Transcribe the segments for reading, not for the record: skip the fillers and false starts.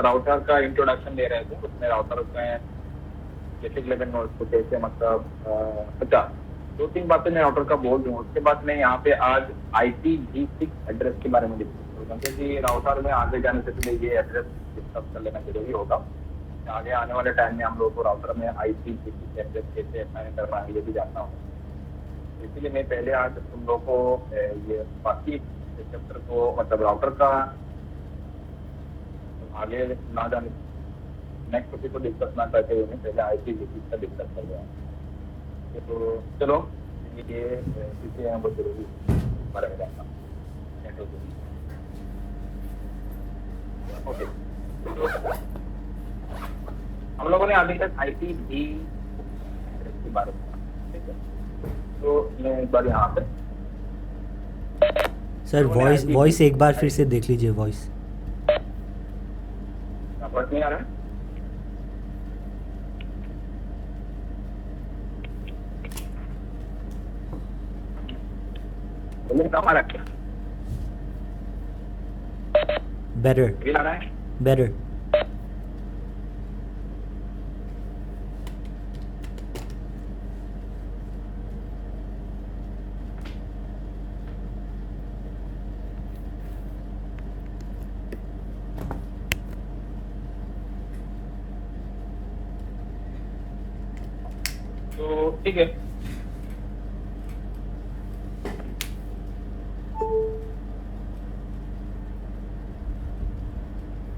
Router का introduction दे रहे थे, उसमें राउटर में बेसिक लेवल नोट्स को कैसे मतलब अच्छा 2-3 बातें मैं राउटर का बोल दूँ, उसके बाद मैं यहाँ पे आज IPv6 एड्रेस के बारे में डिस्कस करूँगा, क्योंकि राउटर में आगे जाने से पहले ये एड्रेस डिस्कस कर लेना जरूरी होगा। आगे आने वाले टाइम में हम लोग को राउटर में IPv6 एड्रेस कैसे असाइन करना है ये भी जानना होगा। इसीलिए मैं पहले आज तुम लोग को ये बाकी चैप्टर को मतलब राउटर का आगे ना जाने नेक्स्ट टॉपिक को डिस्कस ना करते हुए मैं पहले IPv6 का डिस्कस कर रहा हूँ। तो चलो ये चीजें हैं वो जरूरी बारे में जानना। ओके, हम लोगों ने अभी तक IPv6 के बारे में, ठीक है, तो मैं एक बार यहाँ पे सर वॉइस एक बार फिर से देख लीजिए। वॉइस समझ नहीं आ रहा है? कम आ रहा है? बेटर आ रहा है? बेटर तो ठीक है,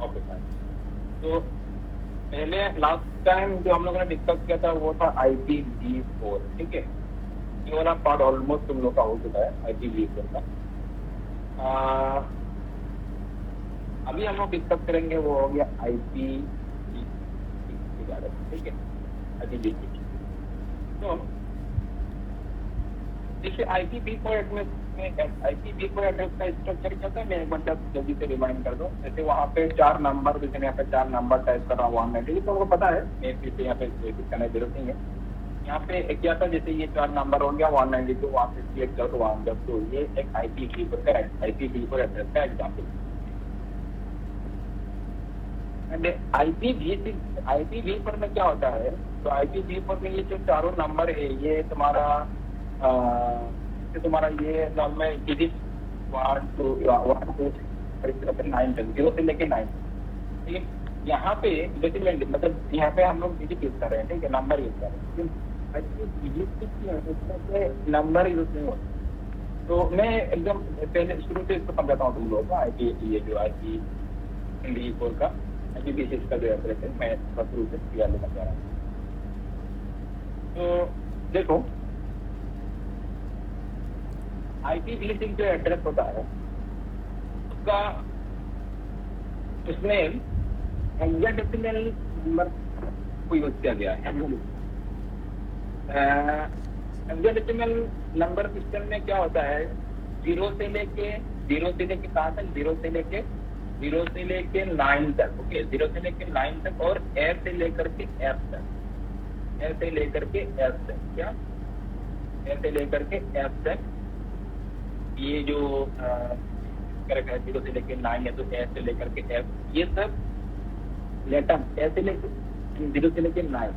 ओके फाइन। तो पहले लास्ट टाइम जो हम लोगों ने डिस्कस किया था वो था IPv4, ठीक है। ये वाला पार्ट ऑलमोस्ट तुम लोग का हो चुका है IPv4 का। अभी हम लोग डिस्कस करेंगे वो हो गया IPv6 के बारे में, ठीक है, IPv6। तो देखिए IPv4 एड्रेस का स्ट्रक्चर क्या था, मैं एक बार जल्दी से रिमाइंड कर दूं। जैसे वहाँ पे 4 नंबर, जैसे यहाँ पे 4 नंबर टाइप कर रहा हूँ 190, तो उनको पता है, मैं फिर से यहाँ पे करने की जरूरत नहीं है। यहाँ पे क्या था, जैसे ये 4 नंबर हो गया 192, वहाँ पे सिलेक्ट करो 192, ये एक IPv4 एड्रेस का एग्जाम्पल। एंड IPv4 में क्या होता है, तो IPv4 में ये जो चारों नंबर है ये तुम्हारा ये नॉर्मल डिजिट 1 2 9 तक, 0 से लेके 9, ठीक है। यहाँ पे बेसिकली मतलब यहाँ पे हम लोग डिजिट यूज कर रहे हैं, ठीक है, नंबर यूज कर रहे हैं, लेकिन नंबर यूज नहीं होता। तो मैं एकदम पहले शुरू से इसको समझाता हूँ तुम लोगों को। ये जो IPv4 का IPv6 का जो एड्रेस है, मैं शुरू से क्लियर लेना चाह रहा हूँ। तो देखो IPv6 जो एड्रेस होता है उसका उसमें हेक्साडेसिमल नंबर को यूज किया गया है। हेक्साडेसिमल नंबर सिस्टम में क्या होता है, 0 से लेके कहाँ तक, 0 से लेके 9 तक, ओके, 0 से लेके 9 तक, और A से लेकर के F तक, A से लेकर के F तक, क्या A से लेकर के F तक, ये जो करेक्ट है 0 से लेके 9 है, तो A से लेकर के F, ये सब लेटर A से लेके 0 से लेके 9,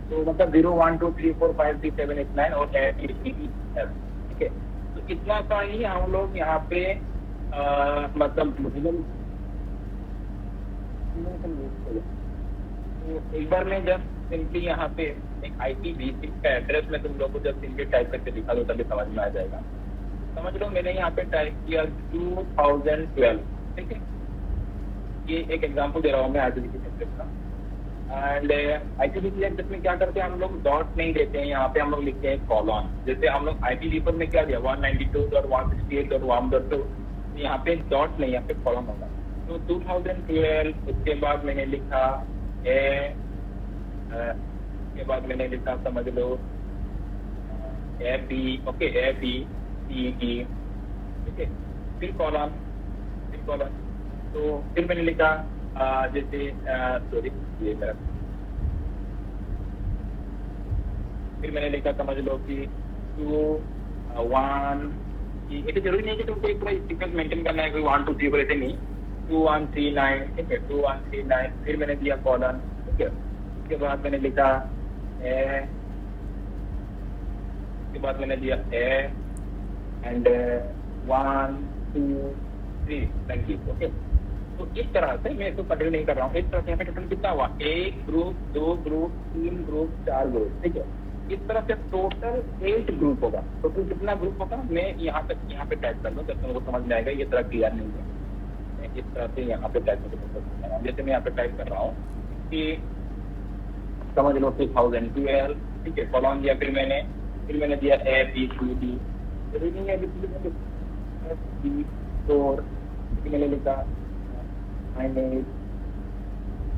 तो मतलब 0 1 2 3 4 5 6 7 8 9 और F, ठीक है। तो इतना सा ही हम लोग यहाँ पे मतलब तो एक बार मैं जब सिंपली यहाँ पे एक IPv6 का एड्रेस में तुम लोग को जब सिंपली टाइप करके दिखा दो तभी समझ में आ जाएगा। समझ लो मैंने यहाँ पे टाइप किया 2012, ठीक है। ये एक एग्जांपल दे रहा हूँ मैं IPv6 एड्रेस का। एंड IPv6 एड्रेस में क्या करते हैं हम लोग, डॉट नहीं देते हैं, यहाँ पे हम लोग लिखते हैं कॉलन। जैसे हम लोग IPv4 में क्या दिया 192.168.1.2, यहाँ पे डॉट नहीं, यहाँ पे कॉलन होगा। तो 2012, उसके बाद मैंने लिखा के बाद मैंने लिखा समझ लो FB, ओके, FB CE, ठीक है, फिर कॉलन, तो फिर मैंने लिखा जैसे सॉरी ये मेरा, फिर मैंने लिखा समझ लो कि 2 1, ये जरूरी नहीं कि तुमको एक पूरा सीक्वेंस मेंटेन करना है, कोई 1 2 3 ऐसे नहीं, 2139, ठीक है 2139, फिर मैंने दिया कॉलन, ठीक है। उसके बाद मैंने लिखा ए, उसके बाद मैंने दिया A and 1 2 3 thank you, okay. तो इस तरह से मैं इसको कंटिन्यू नहीं कर रहा हूँ। इस तरह से यहाँ पे टोटल कितना हुआ, 1 ग्रुप, 2 ग्रुप, 3 ग्रुप, 4 ग्रुप, ठीक है। इस तरह से टोटल 8 ग्रुप होगा। टोटल कितना ग्रुप होगा मैं यहाँ पे टाइप कर दूँ, जब तुमको समझ में आएगा, ये तरह क्लियर नहीं है। मैं इस तरह से यहाँ पे टाइप कर, जैसे मैं यहाँ पे टाइप कर रहा हूँ कि समझ लो 2012, ठीक है, कॉलम दिया, फिर मैंने दिया A B C D, reading है बी 4, मैंने लिखा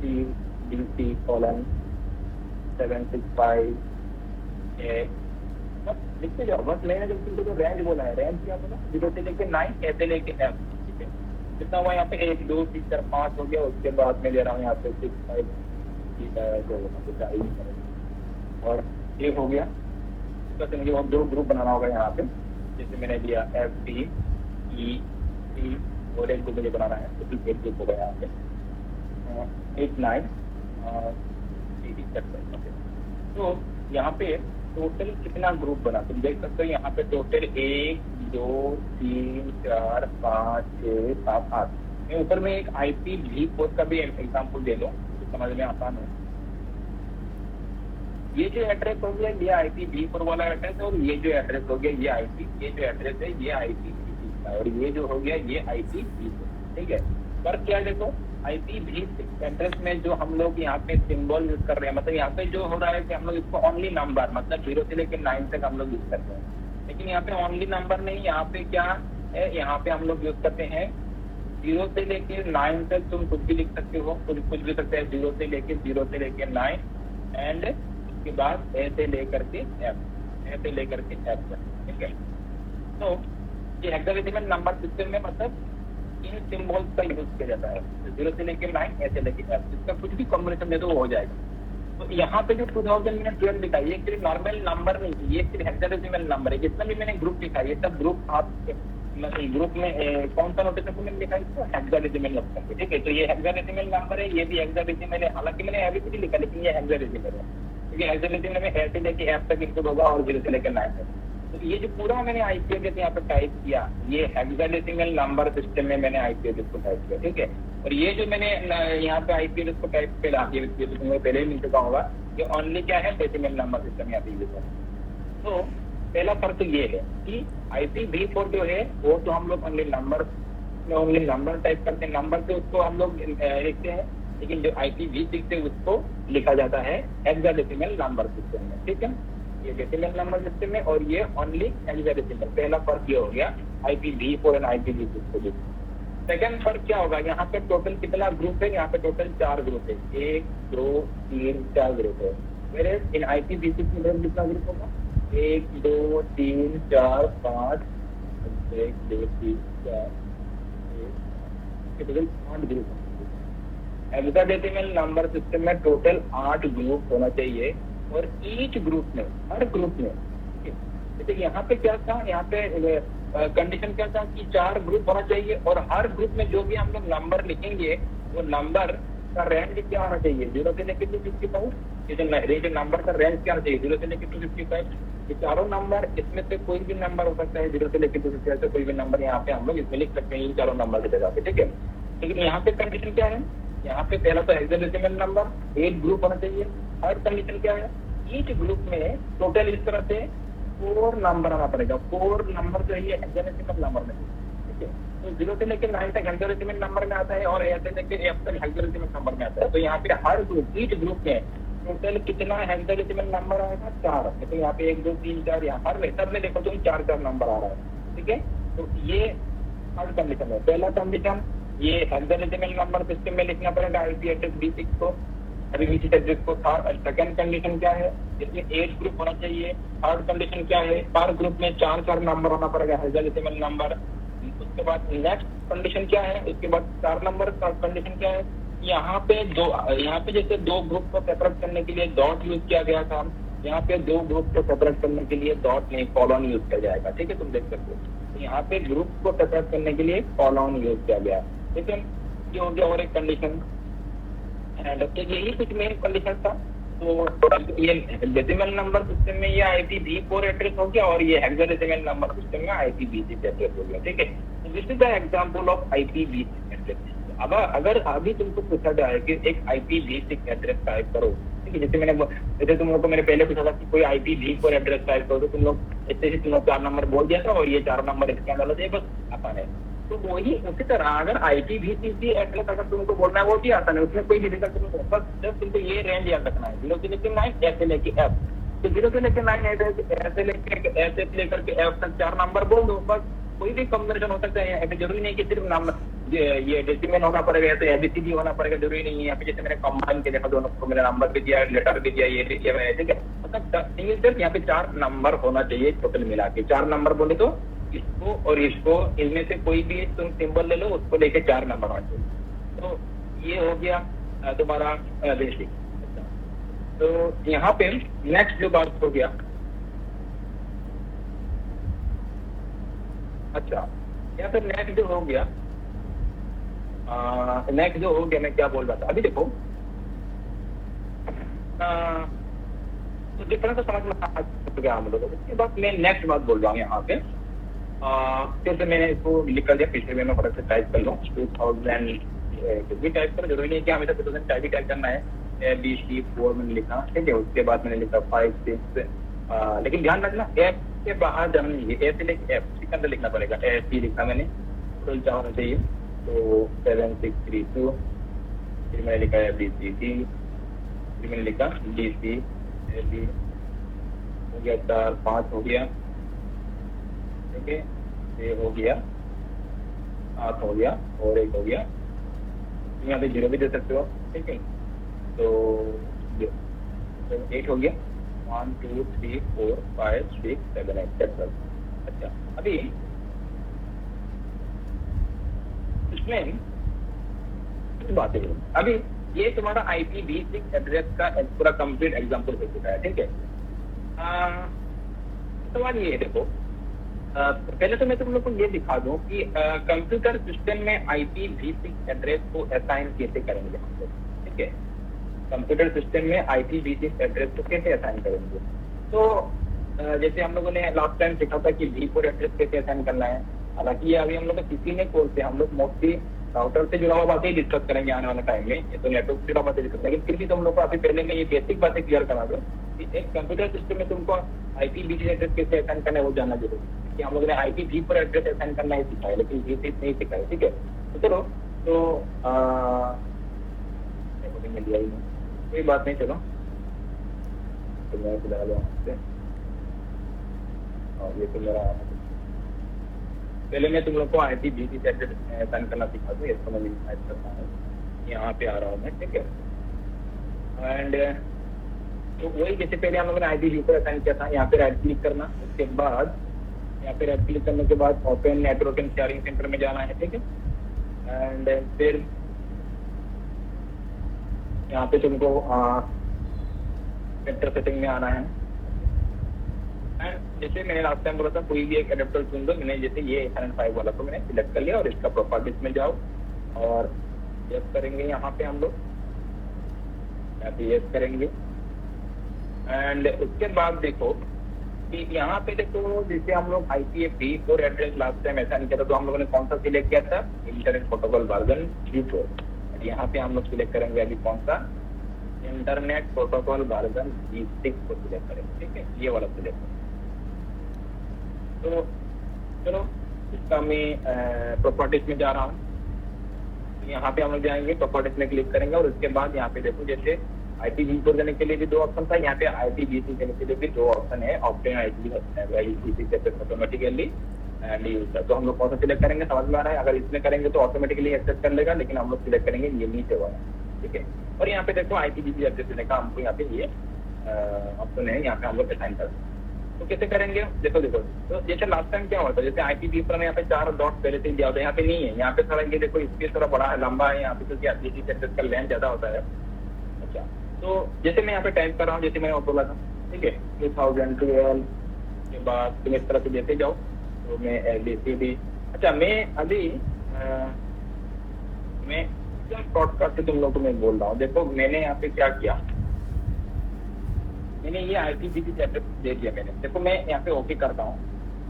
सी कॉलन 765 लिखते जाओ बस। मैंने जब तुमको जो रेंज बोला है, रेंज क्या बोला, 0 से लेके 9, ए से लेके एफ, ठीक है। कितना हुआ यहाँ पे 1 2 3 4 5 हो गया। उसके बाद में दे रहा हूँ यहाँ पे 6 5 और ये हो गया। तो मुझे और 2 ग्रुप बनाना होगा यहाँ पे, जैसे मैंने दिया एफ डी ई सी और एक ग्रुप मुझे बनाना है, तो फिर एक ग्रुप होगा यहाँ पे 8 9 तो यहाँ पे टोटल कितना ग्रुप बना तुम देख सकते हो। यहाँ पे टोटल 1 2 3 4 5 6 7 8। मैं ऊपर में एक IPv4 का भी एग्जाम्पल दे दूँ तो समझ में आसान है। ये जो एड्रेस हो गया ये IPv4 वाला एड्रेस है, और ये जो एड्रेस हो गया ये जो एड्रेस है ये IPv6 है, और ये जो हो गया ये IPv4, ठीक है। पर क्या देखो IPv6 एड्रेस में जो हम लोग यहाँ पे सिंबल यूज कर रहे हैं, मतलब यहाँ पे जो हो रहा है कि हम लोग इसको ओनली नंबर, मतलब 0 से लेकर 9 तक हम लोग यूज करते हैं। लेकिन यहाँ पे ओनली नंबर नहीं, यहाँ पे क्या है, यहाँ पे हम लोग यूज करते हैं 0 से लेकर 9 तक। तुम कुछ भी लिख सकते हो, कुछ भी सकते हैं, 0 से लेकर 9 एंड उसके बाद ए से लेकर के एफ तक, ठीक है। तो ये हेक्साडेसिमल नंबर सिस्टम में मतलब इन सिंबल्स का यूज किया जाता है, 0 से लेकर 9, ए से लेकर एफ, इसका कुछ भी कॉम्बिनेशन दे दो वो हो जाएगा। तो यहाँ पे जो 2012 लिखा है ये सिर्फ नॉर्मल नंबर नहीं, ये सिर्फ हेक्साडेसिमल नंबर है। जितना भी मैंने ग्रुप लिखा है ये सब ग्रुप आप ग्रुप में कौन सा नोटेशन में लिखा है इसको, हेक्साडेसिमल नंबर, ठीक है। तो ये हेक्साडेसिमल नंबर है, ये भी हेक्साडेसिमल है। हालांकि मैंने एबीसीडी लिखा लेकिन ये हेक्साडेसिमल है, क्योंकि हेक्साडेसिमल में ए से लेकर एफ तक इंक्लूड होगा और 0 से लेकर 9 तक। तो ये जो पूरा मैंने आईपी एड्रेस यहाँ पे टाइप किया, ये हेक्साडेसिमल नंबर सिस्टम में मैंने आईपी एड्रेस को टाइप किया, ठीक है। और ये जो मैंने यहाँ पे आईपी एड्रेस को टाइप किया, ये पहले ही मिल चुका होगा, ये ओनली क्या है, डेसिमल नंबर सिस्टम यहाँ पे यूज है। तो पहला फर्क ये है कि IPv4 जो है वो तो हम लोग ओनली नंबर टाइप करते हैं, नंबर से उसको हम लोग लिखते हैं, लेकिन जो IPv6 है उसको लिखा जाता है हेक्साडेसिमल नंबर सिस्टम में, ठीक है। ये डेसिमल नंबर सिस्टम में और ये ओनली हेक्साडेसिमल, पहला फर्क ये हो गया IPv4 और IPv6 को लेकर। सेकंड फर्क क्या होगा, यहाँ पे टोटल कितना ग्रुप है, यहाँ पे टोटल 4 ग्रुप है, 1 2 3 4 ग्रुप है। मेरे इन IPv6 में कितना ग्रुप होगा, 1 2 3 4 5 1 2 3 4 total 8 group. Hexadecimal number system में टोटल 8 ग्रुप होना चाहिए, और ईच ग्रुप में, हर ग्रुप में, जैसे यहाँ पे क्या था, यहाँ पे कंडीशन क्या था कि 4 ग्रुप होना चाहिए, और हर ग्रुप में जो भी हम लोग नंबर लिखेंगे वो नंबर का रेंज क्या होना चाहिए, 0 से लेकर 255। ये जो नंबर का रेंज क्या होना चाहिए, 0 से लेकर 255। ये चारों नंबर, इसमें से कोई भी नंबर हो सकता है, 0 से लेकर 255 कोई भी नंबर यहाँ पे हम लोग इसमें लिख सकते हैं, इन चारों नंबर की जगह पे, ठीक है। लेकिन यहाँ पे कंडीशन क्या है, यहाँ पे पहला तो हेक्साडेसिमल नंबर 1 ग्रुप होना चाहिए। हर कंडीशन क्या है, ईच ग्रुप में टोटल इस तरह से 4 नंबर आना पड़ेगा। 4 नंबर जो है ये हेक्साडेसिमल नंबर में, ठीक है। तो 0 से लेकर 9 तक हेक्साडेसिमल नंबर में आता है, और ए से लेकर एफ तक हेक्साडेसिमल नंबर में आता है। तो यहाँ पे हर ग्रुप, ईच ग्रुप में टोटल कितना हेक्साडेसिमल नंबर आएगा, 4। तो यहाँ पे 1 2 3 4, यहाँ हर सब में देखो तुम 4 नंबर आ रहा है, ठीक है। तो ये थर्ड कंडीशन है। पहला कंडीशन ये हेक्साडेसिमल नंबर सिस्टम में लिखना पड़ेगा आईपी एड्रेस B6 को, IPv6 एड्रेस को था। सेकंड कंडीशन क्या है, इसमें 8 ग्रुप होना चाहिए। थर्ड कंडीशन क्या है, हर ग्रुप में 4 नंबर होना पड़ेगा हेक्साडेसिमल नंबर। उसके बाद नेक्स्ट कंडीशन क्या है, उसके बाद 4 नंबर। थर्ड कंडीशन क्या है, यहाँ पे जैसे 2 ग्रुप को सेपरेट करने के लिए डॉट यूज किया गया था, यहाँ पे 2 ग्रुप को सेपरेट करने के लिए डॉट नहीं कॉलन यूज किया जाएगा, ठीक है। तुम देख सकते हो यहाँ पे ग्रुप को सेपरेट करने के लिए कॉलन यूज किया गया, ठीक है। ये हो गया और एक कंडीशन। एंड तो यही कुछ मेन कंडीशन था। तो ये डेसिमल नंबर सिस्टम में ये IPv4 एड्रेस हो गया और ये हेक्साडेसिमल नंबर सिस्टम में IPv6 एड्रेस हो गया, ठीक है। This is the example of IPv6 address. अब अगर अभी तुमको पूछा जाए कि एक IPv6 एड्रेस टाइप करो, ठीक है, जैसे तुम लोग को मैंने पहले पूछा था कि कोई IPv4 एड्रेस टाइप करो, तो तुम लोग ऐसे ही तुम लोग 4 नंबर बोल दिया था और ये 4 नंबर इसके अंदर डाल बस आसान है। तो वही उसी तरह अगर IPv6 एड्रेस अगर तुमको बोलना है वो भी आसान है, उसमें कोई भी दिक्कत नहीं है। बस जब तुमको ये रेंज याद रखना है 0 से लेकर 9 ऐसे लेके F। तो 0 से लेकर 9 ऐसे लेकर के F तक 4 नंबर बोल दो, बस कोई भी कॉम्बिनेशन हो सकता है। ऐसे जरूरी नहीं कि सिर्फ नाम ये डेसिमल होना पड़ेगा या तो ABCD होना पड़ेगा, जरूरी नहीं है। यहाँ पे जैसे मैंने कॉम्बाइन के देखा, दोनों को मैंने नंबर भी दिया, लेटर भी दिया, ये भी दिया मैंने, ठीक है। मतलब सिर्फ यहाँ पे 4 नंबर होना चाहिए टोटल मिला के। 4 नंबर बोले तो इसको और इसको, इनमें से कोई भी तुम सिंबल ले लो, उसको लेके 4 नंबर होना चाहिए। तो ये हो गया तुम्हारा बेसिक। तो यहाँ पे नेक्स्ट जो बात हो गया, अच्छा यहाँ पे नेक्स्ट जो हो गया, मैं क्या बोल रहा था अभी, देखो तो डिफरेंस तो समझ में आ गया हम लोगों को। उसके बाद मैं नेक्स्ट बात बोल रहा हूँ यहाँ पे। जैसे मैंने इसको लिख कर दिया, पिछले में मैं फटक से टाइप कर लूँ 2000 कुछ भी टाइप करो, जरूरी नहीं कि हमेशा 2000 टाइप ही टाइप करना है। ABC4 मैंने लिखा, ठीक है। उसके बाद मैंने लिखा 5 6, लेकिन ध्यान रखना F के बाहर जाना नहीं है, A से लेके F के अंदर लिखना पड़ेगा। AC लिखा मैंने, तो क्या होना चाहिए, तो 7 6 3 2, फिर मैंने लिखा ABCD, फिर मैंने लिखा DC AB, हो गया 4 5 हो गया, ठीक है। ये हो गया 7 हो गया और 1 हो गया। यहाँ पे 0 भी दे सकते हो, ठीक है। तो 8 हो गया, 1 2 3 4 5 6 7 8 12। अच्छा अभी इसमें कुछ बातें हैं। अभी ये तुम्हारा IPv6 एड्रेस का पूरा कंप्लीट एग्जांपल हो चुका है, ठीक है। सवाल ये है, देखो पहले तो मैं तुम लोग को ये दिखा दूं कि कंप्यूटर सिस्टम में IPv6 एड्रेस को असाइन कैसे करेंगे हम लोग, ठीक है। कंप्यूटर सिस्टम में IPv6 एड्रेस को कैसे असाइन करेंगे। तो जैसे हम लोगों ने लास्ट टाइम सीखा था कि V4 एड्रेस कैसे असाइन करना है। हालांकि ये अभी हम लोग किसी ने कोर्स से हम लोग मोस्टली राउटर से जुड़ा हुआ बातें ही डिस्कस करेंगे आने वाले टाइम में, ये तो नेटवर्क से जुड़ा बातें डिस्कस, लेकिन फिर भी तुम लोग को अभी पहले में ये बेसिक बातें क्लियर करा दो कि एक कंप्यूटर सिस्टम में तुमको IPv6 एड्रेस कैसे असाइन करना है वो जानना जरूरी है। कि हम लोगों ने IPv4 एड्रेस असाइन करना ही सीखा है, लेकिन V6 नहीं सीखा है, ठीक है। तो चलो, तो दिया ही नहीं, कोई बात नहीं, चलो तो मैं बुला लो आपसे। और ये तो मेरा, पहले मैं तुम लोग को IPv6 एड्रेस असाइन करना सिखा दूँ। इसको मैं टाइप करता हूँ, यहाँ पे आ रहा हूँ मैं, ठीक है। एंड तो वही जैसे पहले हम लोगों ने IPv4 असाइन किया था, यहाँ पे राइट क्लिक करना। उसके बाद यहाँ पे राइट क्लिक करने के बाद open network and sharing centre में जाना है, ठीक है। एंड फिर यहाँ पे तुमको वेक्टर सेटिंग में आना है। एंड जैसे मैंने लास्ट टाइम बोला था, कोई भी एक एडेप्टर चुन दो। मैंने जैसे ये 805 वाला को मैंने सिलेक्ट कर लिया और इसका प्रॉपर्टीज में जाओ और यस करेंगे। यहाँ पे हम लोग यहाँ पे यस करेंगे। एंड उसके बाद देखो कि यहाँ पे देखो, जैसे हम लोग IPv4 एड्रेस लास्ट टाइम ऐसा नहीं किया था, तो हम लोगों ने कौन सा सिलेक्ट किया था, इंटरनेट प्रोटोकॉल वर्जन 3.4। यहाँ पे हम लोग सिलेक्ट करेंगे अभी कौन सा, इंटरनेट प्रोटोकॉल वर्जन 6 को सिलेक्ट करेंगे, ठीक है। ये वाला सिलेक्ट करेंगे। तो चलो, इसका मैं प्रॉपर्टीज में जा रहा हूँ। यहाँ पे हम लोग जाएंगे, प्रॉपर्टीज में क्लिक करेंगे और उसके बाद यहाँ पे देखो, जैसे IPv4 देने के लिए भी 2 ऑप्शन था, यहाँ पे IPv6 देने के लिए भी 2 ऑप्शन है। Option IPv6 automatically and user. तो हम लोग कौन सा सिलेक्ट करेंगे समझ में आ रहा है। अगर इसमें करेंगे तो ऑटोमेटिकली एक्सेप्ट कर लेगा, लेकिन हम लोग सिलेक्ट करेंगे ये नीचे वाला, ठीक है। और यहाँ पे देखो IPv6 एड्रेस देने का हमको यहाँ पे ये ऑप्शन है, यहाँ पे हम लोग असाइन कर सकते हैं। तो कैसे करेंगे, देखो तो जैसे लास्ट टाइम क्या हुआ था, जैसे IPv4 में यहाँ पे 4 डॉट पहले से दिया होता है, यहाँ पे नहीं है। यहाँ पे थोड़ा ये देखो स्पेस थोड़ा बड़ा है, लंबा है यहाँ पे, क्योंकि IPv6 एड्रेस का लेंथ ज्यादा होता है। अच्छा, तो जैसे मैं यहाँ पे टाइप कर रहा हूँ, जैसे मैंने बोला था, ठीक है, 2012 के बाद तुम इस तरह से देते जाओ। तो मैं ABCD, अच्छा मैं अभी मैं एकदम शॉर्टकट से तुम लोग को मैं बोल रहा हूँ। देखो मैंने यहाँ पे क्या किया, मैंने ये IPv6 एड्रेस दे दिया मैंने। देखो मैं यहाँ पे ओके करता हूँ,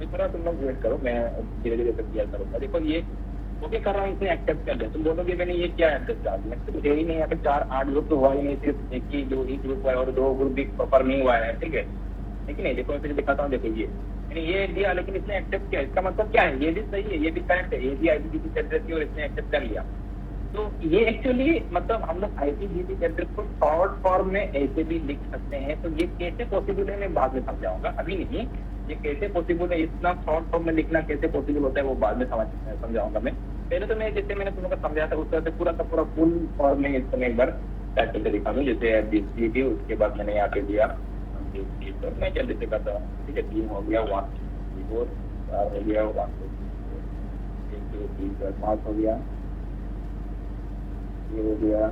थोड़ा तुम लोग वेट करो, मैं धीरे धीरे से क्लियर करूँगा। देखो ये ओके कर रहा हूँ, इसने एक्सेप्ट कर लिया। तुम बोलोगे मैंने ये क्या एड्रेस डाल दिया, तो मुझे ही नहीं, यहाँ पे 4-8 ग्रुप तो हुआ ही नहीं, सिर्फ एक ही ग्रुप हुआ है और 2 ग्रुप भी प्रॉपर नहीं हुआ है, ठीक है। लेकिन नहीं, देखो मैं फिर दिखाता हूँ। देखो ये मैंने ये दिया लेकिन इसने एक्सेप्ट किया, इसका मतलब क्या है, ये भी सही है, ये भी करेक्ट है, ये भी IPv6 एड्रेस थी और इसने एक्सेप्ट कर लिया। तो ये एक्चुअली मतलब हम लोग IPv6 एड्रेस को शॉर्ट फॉर्म में ऐसे भी लिख सकते हैं। तो ये कैसे पॉसिबल है मैं बाद में समझाऊंगा, अभी नहीं। ये कैसे पॉसिबल है, इतना शॉर्ट फॉर्म में लिखना कैसे पॉसिबल होता है वो बाद में समझाऊंगा मैं। पहले तो मैं जैसे मैंने तुम लोग को समझाया था उस तरह से पूरा का पूरा फुल फॉर्म में इसको मैं एक बार टाइप करके दिखा दूँ। जैसे FBC थी, उसके बाद मैंने यहाँ पे दिया तो मैं जल्दी से करता हूँ, ठीक है। 3 हो गया, 1 2 3 4 हो गया, 1 2 3 4 5 हो गया, ये हो गया,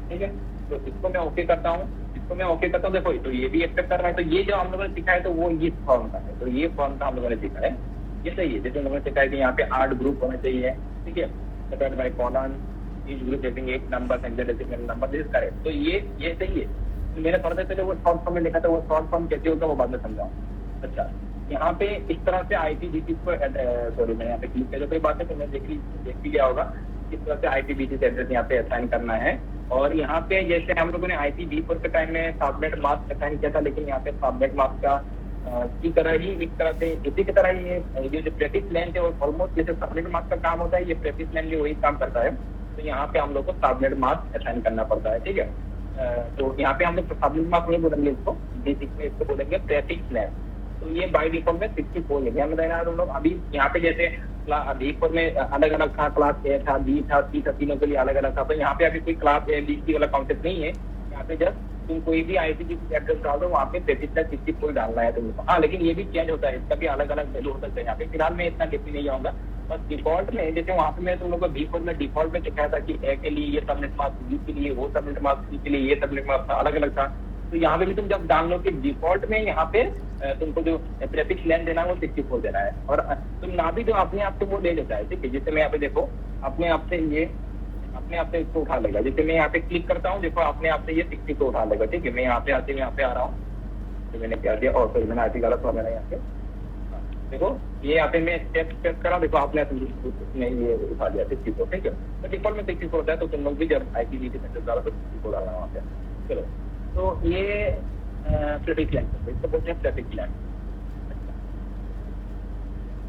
ठीक है। तो इसको मैं ओके करता हूँ, इसको मैं ओके करता हूँ। देखो तो ये भी एक्सेप्ट कर रहा है। तो ये जो हम लोगों ने सीखा है तो वो ये फॉर्म का है, तो ये फॉर्म का हम लोगों ने सीखा है, ये सही है। जैसे हम लोगों ने सीखा है कि यहाँ पे 8 ग्रुप होना चाहिए, ठीक है, separate by colon, each group having 8 number, hexadecimal number, this is correct. तो ये सही है। तो मैंने थोड़ा सा पहले वो शॉर्ट फॉर्म में लिखा था, वो शॉर्ट फॉर्म कैसे होगा वो बाद में समझाऊँ। अच्छा, यहाँ पे इस तरह से IPv6 को, सॉरी मैं यहाँ पे क्लिक किया, कोई बात है, तो मैं देख ही लिया होगा किस तरह से IPv6 एड्रेस यहाँ पे असाइन करना है। और यहाँ पे जैसे हम लोगों ने IPv4 के टाइम में सबनेट मास्क असाइन किया था, लेकिन यहाँ पे सबनेट मास्क का की तरह ही इस तरह से इसी की तरह ही ये जो प्रेफिक्स लेन है और ऑलमोस्ट जैसे सबनेट मास्क का काम होता है, ये प्रेफिक्स लेन भी वही काम करता है। तो यहाँ पे हम लोग को सबनेट मास्क असाइन करना पड़ता है, ठीक है। तो यहाँ पे हम लोग सबनेट मास्क नहीं बोलेंगे इसको, बेसिक में इसको बोलेंगे प्रेफिक्स लेन। तो ये बाय डिफॉल्ट में 64 है। ध्यान में देना तुम लोग। अभी यहाँ पे जैसे V4 में अलग अलग था, क्लास A था, B था, C था, तीनों के लिए अलग अलग था। तो यहाँ पे अभी कोई क्लास A B C वाला कॉन्सेप्ट नहीं है। यहाँ पे जस्ट तुम कोई भी IPv6 एड्रेस डाल दो, वहाँ पे 64 डालना है तुमको। हाँ, लेकिन ये भी चेंज होता है, इसका भी अलग अलग वैल्यू हो सकता है। यहाँ पे फिलहाल मैं इतना डीपली नहीं जाऊंगा, बस डिफॉल्ट में जैसे वहाँ पे मैं तुम लोग को V4 में डिफॉल्ट में दिखाया था कि A के लिए ये सबनेट मास्क, B के लिए वो सबनेट मास्क, C के लिए ये सबनेट मास्क था, अलग अलग था। तो यहाँ पे भी तुम जब डाल लो कि डिफॉल्ट में यहाँ पे तुमको जो प्रेफिक्स लेन देना है वो 64 देना है, और तुम ना भी जो अपने आप से वो ले लेता है, ठीक है। जैसे मैं यहाँ पे देखो अपने आप से इसको उठा लेगा। जैसे मैं यहाँ पे क्लिक करता हूँ, देखो अपने आप से ये 64 उठा लेगा, ठीक है। मैं यहाँ पे आ रहा हूँ, तो मैंने क्या दिया, और फिर मैंने आईपी गलत हुआ मैंने यहाँ पे, देखो ये यहाँ पे मैं स्टेप करा, देखो आपने ये उठा दिया 64, ठीक है। तो डिफॉल्ट में 64 होता है, तो तुम लोग भी जब IPv6 सेंटर डालो तो 64 डालना वहाँ पे। चलो, तो ये प्रेफिक्स लेन, इसको बोलते हैं प्रेफिक्स लेन।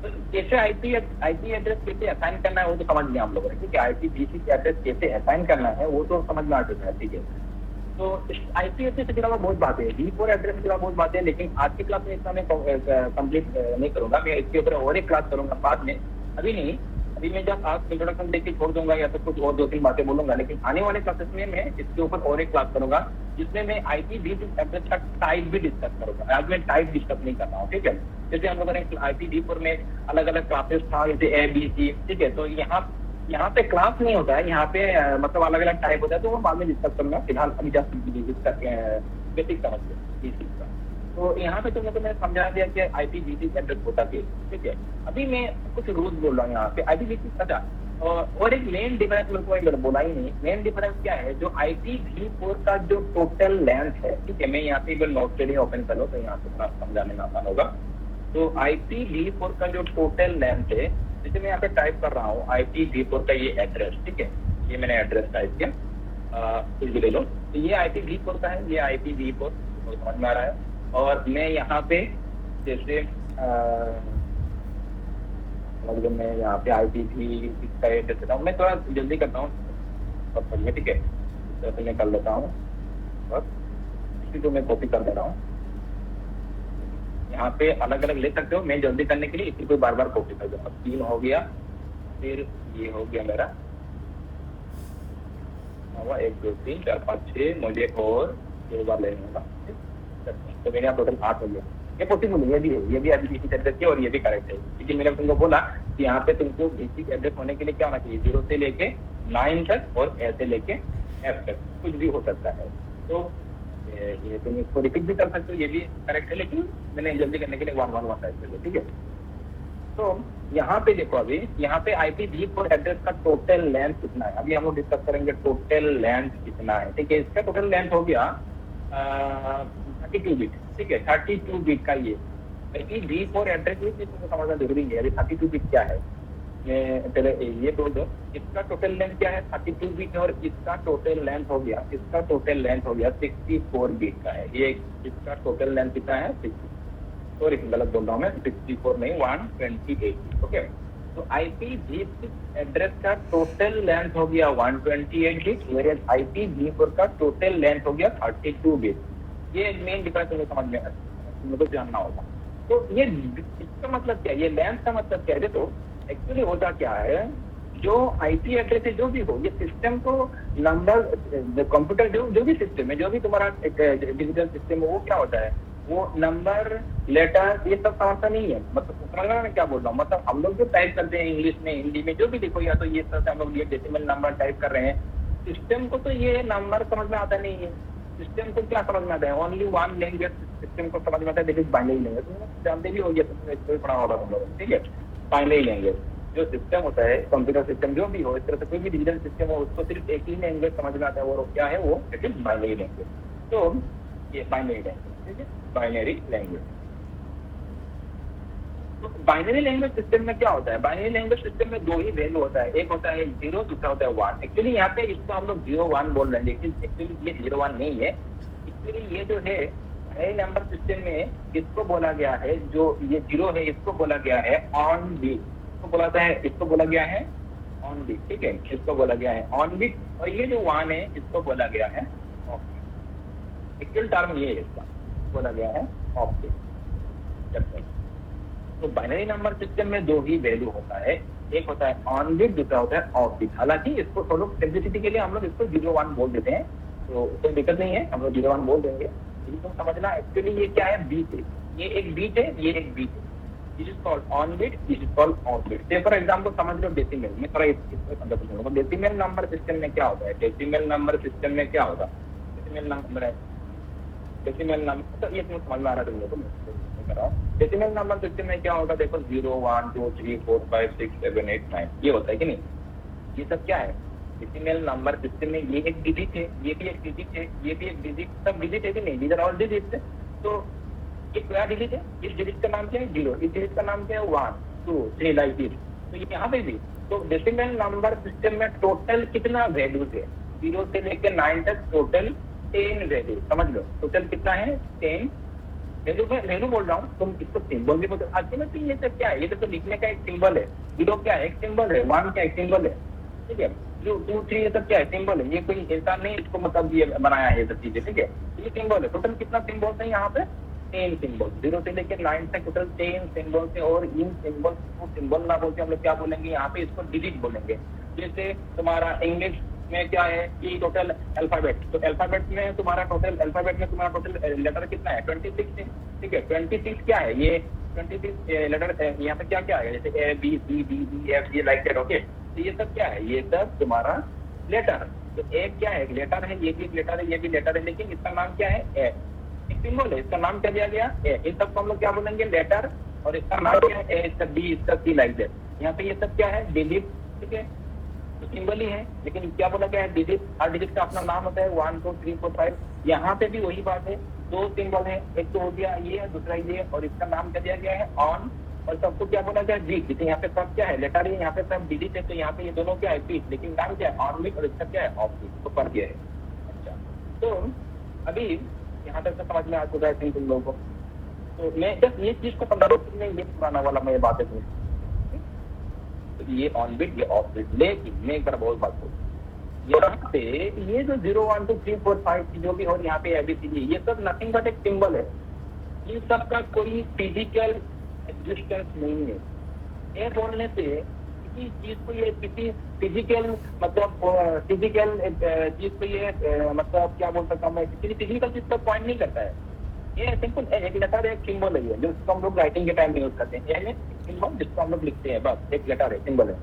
तो कैसे IP एड्रेस कैसे असाइन करना है वो तो समझ लिया हम लोगों ने, ठीक है। IPv6 एड्रेस कैसे असाइन करना है वो तो समझ में आ चुका है, ठीक है। तो IP एड्रेस से जुड़ा हुआ बहुत बातें हैं, V4 एड्रेस से जुड़ा बहुत बातें हैं, लेकिन आज की क्लास में इतना मैं कंप्लीट नहीं करूंगा। मैं इसके ऊपर और एक क्लास करूंगा बाद में, अभी नहीं। अभी मैं जब आज इंट्रोडक्शन देख के छोड़ दूंगा या तो कुछ और 2-3 बातें बोलूंगा, लेकिन आने वाले क्लासेस में मैं इसके ऊपर और एक क्लास करूंगा जिसमें मैं IPv6 एड्रेस का टाइप भी डिस्कस करूंगा। आज मैं टाइप डिस्कस नहीं कर रहा हूँ, ठीक है। जैसे हम लोगों ने IPv4 में अलग अलग क्लासेस था, जैसे A B C, ठीक है। तो यहाँ पे क्लास नहीं होता है, यहाँ पे मतलब अलग अलग टाइप होता है, तो वो बाद में डिस्कस करूंगा। फिलहाल अभी जस्ट बेसिक समझते हैं। तो यहाँ पे तुम लोगों को मैंने समझा दिया कि IPv6 एड्रेस होता है, ठीक है। अभी मैं कुछ रूल्स बोल रहा हूँ यहाँ पे IPv6। अच्छा, और एक मेन डिफरेंस मेरे को बोला ही नहीं। मेन डिफरेंस क्या है, जो IPv4 का जो टोटल लेंथ है, ठीक है। मैं यहाँ पे नोट रीडिंग ओपन कर लो तो यहाँ पे थोड़ा समझाने में आसान होगा। तो IPv4 का जो टोटल लेंथ है, जैसे मैं यहाँ पे टाइप कर रहा हूँ IPv4 का ये एड्रेस, ठीक है। ये मैंने एड्रेस टाइप किया, कुछ भी ले लो। तो ये IPv4 का है, ये IPv4 समझ में आ रहा है। और मैं यहाँ पे जैसे मतलब मैं यहाँ पे IPv6 का एड्रेस देता हूँ। मैं थोड़ा जल्दी करता हूँ, ठीक है। इस तरह से मैं कर लेता हूँ, बस इसी को मैं कॉपी कर दे रहा हूँ। यहाँ पे अलग अलग ले सकते हो, मैं जल्दी करने के लिए इसी को बार बार कॉपी कर दूंगा। 3 हो गया, फिर ये हो गया मेरा 1 2 3 4 5 6, मुझे और 2 बार लेना होगा, तो मेरे यहाँ टोटल 8 हो गया। ये पॉसिबल है, ये भी IPv6 एड्रेस है और ये भी करेक्ट है। लेकिन मैंने तुमको बोला कि यहाँ पे तुमको बेसिक एड्रेस होने के लिए क्या होना चाहिए, 0 से लेके 9 तक और A से लेके F तक, कुछ भी हो सकता है। तो ये तुम इसको रिपीट भी कर सकते हो, ये भी करेक्ट है। लेकिन मैंने जल्दी करने के लिए 1 1 1 टाइप कर दिया, ठीक है। तो यहाँ पे देखो, अभी यहाँ पे IPv4 एड्रेस का टोटल लेंथ कितना है, अभी हम लोग डिस्कस करेंगे टोटल लेंथ कितना है। ठीक है, इसका टोटल लेंथ हो गया 32 बिट। ठीक है, 32 बिट का ये IPv4 एड्रेस तुमको समझना जरूरी है। अभी 32 बिट क्या है, मैं पहले ये बोल दो, इसका टोटल लेंथ क्या है 32 बिट, और इसका टोटल लेंथ हो गया 64 बिट का है। ये इसका टोटल लेंथ कितना है 60, सॉरी गलत बोल रहा हूँ मैं, 64 नहीं 128। ओके, तो IPv6 एड्रेस का टोटल लेंथ हो गया 128 बिट, वेयर IPv4 का टोटल लेंथ हो गया 32 बिट। ये मेन डिफरेंस तुम्हें समझ में मुझे जानना होगा। तो ये इसका मतलब क्या है, ये लेंथ का मतलब क्या है। तो एक्चुअली होता क्या है, जो IP एड्रेस है जो भी हो, ये सिस्टम को नंबर, कंप्यूटर जो भी सिस्टम है, जो भी तुम्हारा डिजिटल सिस्टम है, वो क्या होता है, वो नंबर लेटर ये सब समझता नहीं है। मतलब समझ रहा है मैं क्या बोल रहा हूँ, मतलब हम लोग जो टाइप करते हैं इंग्लिश में, हिंदी में, जो भी देखो, या तो ये सब हम लोग ये डेसिमल नंबर टाइप कर रहे हैं, सिस्टम को तो ये नंबर समझ में आता नहीं है। सिस्टम को क्या समझ में आता है, ओनली वन लैंग्वेज सिस्टम को समझ में आता है, दैट इज बाइनरी लैंग्वेज। तुम जानते भी हो, ये तो पढ़ा होगा तुम लोग। ठीक है, बाइनरी लैंग्वेज जो सिस्टम होता है, कंप्यूटर सिस्टम जो भी हो, इस तरह से कोई भी डिजिटल सिस्टम हो, उसको सिर्फ एक ही लैंग्वेज समझ में आता है, वो क्या है, वो इट इज बाइनरी लैंग्वेज। तो ये बाइनरी लैंग्वेज, ठीक है, बाइनरी लैंग्वेज। तो बाइनरी लैंग्वेज सिस्टम में क्या होता है, बाइनरी लैंग्वेज सिस्टम में दो ही वैल्यू होता है, एक होता है 0, दूसरा होता है 1। एक्चुअली यहाँ पे इसको हम लोग 0-1 बोल रहे हैं, लेकिन एक्चुअली ये 0-1 नहीं है। एक्चुअली ये जो है बाइनरी नंबर सिस्टम में इसको बोला गया है, जो ये 0 है इसको बोला गया है ऑन बिट, इसको बोला गया है ऑन बिट। ठीक है, इसको बोला गया है ऑन बिट, और ये जो 1 है इसको बोला गया है ऑफ बिट। एक्चुअल टर्म ये है, इसका बोला गया है ऑफ बिट। तो बाइनरी नंबर सिस्टम में दो ही वैल्यू होता है, एक होता है ऑन बिट, दूसरा होता है ऑफ बिट। हालांकि इसको थोड़ा सिंपलिसिटी के लिए हम लोग इसको 0-1 बोल देते हैं, तो कोई दिक्कत नहीं है, हम लोग 0-1 बोल देंगे। लेकिन तुम समझना एक्चुअली ये क्या है, बीट है, ये एक बीट है, ये एक बीट है। This is called on bit, this is called off bit. से फॉर एग्जांपल समझ लो डेसिमल में, थोड़ा इसको समझा दूंगा। डेसिमल नंबर सिस्टम में क्या होता है, डेसिमल नंबर सिस्टम में क्या होता है, डेसिमल नंबर तो ये तुम्हें समझ में आ रहा है तुम लोग को। डेसिमल नंबर सिस्टम में क्या होगा, देखो 0, 1, 2, 3, 4, 5, 6, 7, 8, 9 ये होता है कि नहीं। ये सब क्या है, डेसिमल नंबर सिस्टम में ये एक डिजिट है, ये भी एक डिजिट है, ये भी एक डिजिट, सब डिजिट है कि नहीं, दीज आर ऑल डिजिट। तो ये क्या डिजिट है, इस डिजिट का नाम क्या है 0, इस डिजिट का नाम क्या है 1, 2, 3 लाइक दिस। तो ये यहाँ पे भी, तो डेसिमल नंबर सिस्टम में टोटल कितना वैल्यूज है, 0 से लेकर 9 तक टोटल 10 वैल्यू। समझ लो टोटल कितना है 10 वैल्यू बोल रहा हूँ, तुम इसको सिंबल भी बोलते हो। अल्टीमेटली ये सब क्या है, ये तो लिखने का एक सिंबल है, 0 क्या है एक सिंबल है, 1 क्या एक सिंबल है। ठीक है, 2, 3 ये सब क्या है सिंबल है, ये कोई इंसान नहीं इसको मतलब ये बनाया है ये सब चीजें। ठीक है, ये सिंबल है। टोटल कितना सिंबल है यहाँ पे 10 सिंबल, 0 से लेकर 9 तक टोटल 10 सिंबल है। और इन सिंबल को सिंबल ना बोलते हम लोग क्या बोलेंगे, यहाँ पे इसको डिजिट बोलेंगे। जैसे तुम्हारा इंग्लिश में क्या है कि टोटल अल्फाबेट, तो अल्फाबेट में तुम्हारा टोटल लेटर कितना है 26 है। ठीक है, 26 क्या है, ये 26 लेटर यहाँ पे क्या क्या है, जैसे A B C D E F G like that. Okay, तो ये सब क्या है, ये सब तुम्हारा लेटर। तो एक क्या है, लेटर है, ये भी लेटर है, ये भी लेटर है, लेकिन इसका नाम क्या है ए, एक सिंबल है, इसका नाम क्या दिया गया ए। इन सबको हम लोग क्या बोलेंगे लेटर, और इसका नाम क्या है ए, इसका बी, इसका सी लाइक दैट। यहाँ पे ये सब क्या है डिजिट। ठीक है, सिंबल ही है, लेकिन क्या बोला गया है डिजिट, हर डिजिट का अपना नाम होता है 1, 2, 3, 4, 5। यहाँ पे भी वही बात है, दो सिंबल है, एक तो हो गया ये, दूसरा ये, और इसका नाम क्या दिया गया है ऑन, और सबको क्या बोला गया है बिट। जैसे यहाँ पे सब क्या है लेटर है, यहाँ पे सब डिजिट है, तो यहाँ पे ये दोनों क्या है बिट, लेकिन नाम क्या है ऑन बिट, और इसका क्या है ऑफ बिट, तो फर्क ये है। अच्छा, तो अभी यहाँ तक तो समझ में आ चुका है तुम लोगों को। तो मैं जस्ट ये चीज को समझा दूँ, ये पुराना वाला मैं बात है, तो ये ऑन बिट ये ऑफ बिट। लेकिन मैं एक बार बहुत बात करूँ, यहाँ पे ये जो 0, 1, 2, 3, 4, 5 जो भी और यहाँ पे ABCD, ये सब नथिंग बट एक सिंबल है। इन सब का कोई फिजिकल एग्जिस्टेंस नहीं है। ये बोलने से किसी चीज को ये किसी फिजिकल मतलब फिजिकल चीज को ये मतलब क्या बोल सकता हूँ मैं, किसी फिजिकल चीज पर पॉइंट नहीं करता है। ये सिंपल एक लेटर एक सिंबल है, जो हम लोग राइटिंग के टाइम में यूज करते हैं। ये सिंबल जिसको हम लोग लिखते हैं, बस एक लेटर है, सिंबल है।